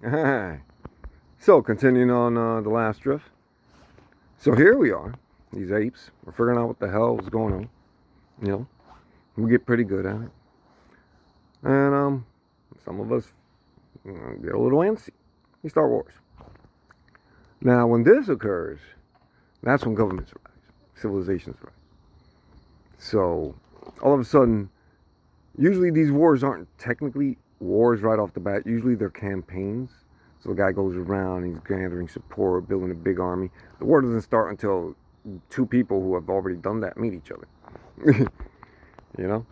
So, continuing on the last drift. So here we are, these apes. We're figuring out what the hell is going on. You know, we get pretty good at it. And some of us get a little antsy. We start wars. Now, when this occurs, that's when governments rise, civilizations rise. So, all of a sudden, usually these wars aren't technically wars right off the bat. Usually they're campaigns. So the guy goes around, he's gathering support, building a big army. The war doesn't start until two people who have already done that meet each other. You know?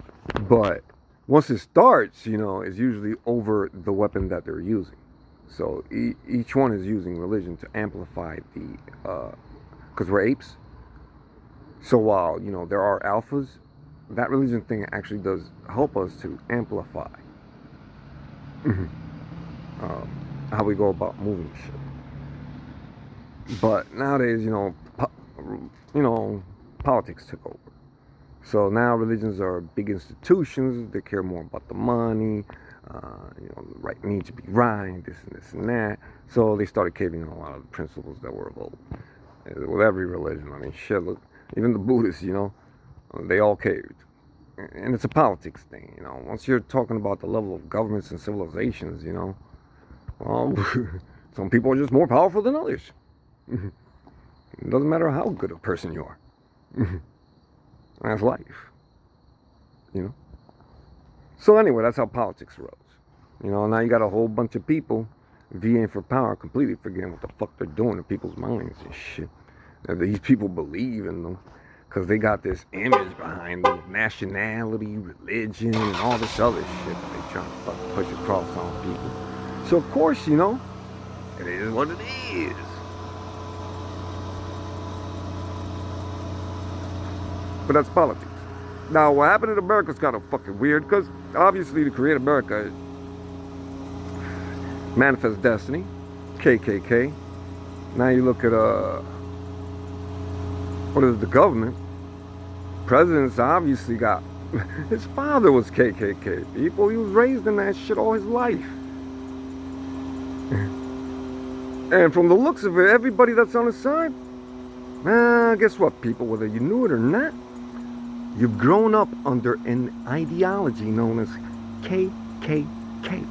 But once it starts, it's usually over the weapon that they're using. So each one is using religion to amplify because we're apes. So while, there are alphas, that religion thing actually does help us to amplify how we go about moving shit. But nowadays, politics took over. So now religions are big institutions. They care more about the money, the right need to be right, this and that. So they started caving on a lot of the principles that were of old. With every religion, I mean, shit, look, even the Buddhists, they all caved. And it's a politics thing, Once you're talking about the level of governments and civilizations, well, some people are just more powerful than others. It doesn't matter how good a person you are. That's life. So anyway, that's how politics arose. Now you got a whole bunch of people vying for power, completely forgetting what the fuck they're doing in people's minds and shit. And these people believe in them because they got this image behind them, nationality, religion, and all this other shit that they trying to fucking push across on people. So of course, it is what it is. But that's politics. Now, what happened in America is kind of fucking weird because obviously to create America, Manifest Destiny, KKK. Now you look at what is the government? President's obviously got. His father was KKK. People, he was raised in that shit all his life. And from the looks of it, everybody that's on his side, guess what, people? Whether you knew it or not, you've grown up under an ideology known as KKK.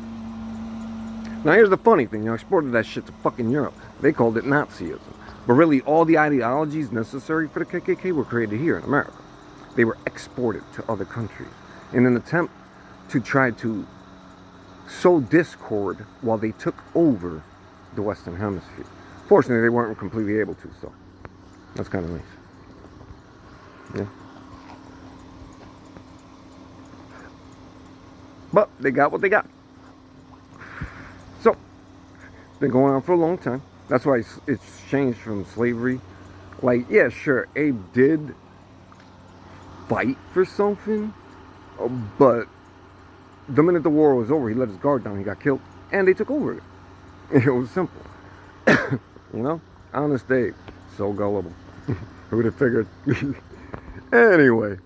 Now here's the funny thing, I exported that shit to fucking Europe. They called it Nazism. But really, all the ideologies necessary for the KKK were created here in America. They were exported to other countries in an attempt to try to sow discord while they took over the Western Hemisphere. Fortunately, they weren't completely able to, so that's kind of nice. Yeah. But they got what they got. So, it's been going on for a long time. That's why it's changed from slavery. Like, yeah, sure, Abe did fight for something, but the minute the war was over, he let his guard down, he got killed, and they took over it. It was simple. Honest Abe, so gullible. Who would have figured? Anyway.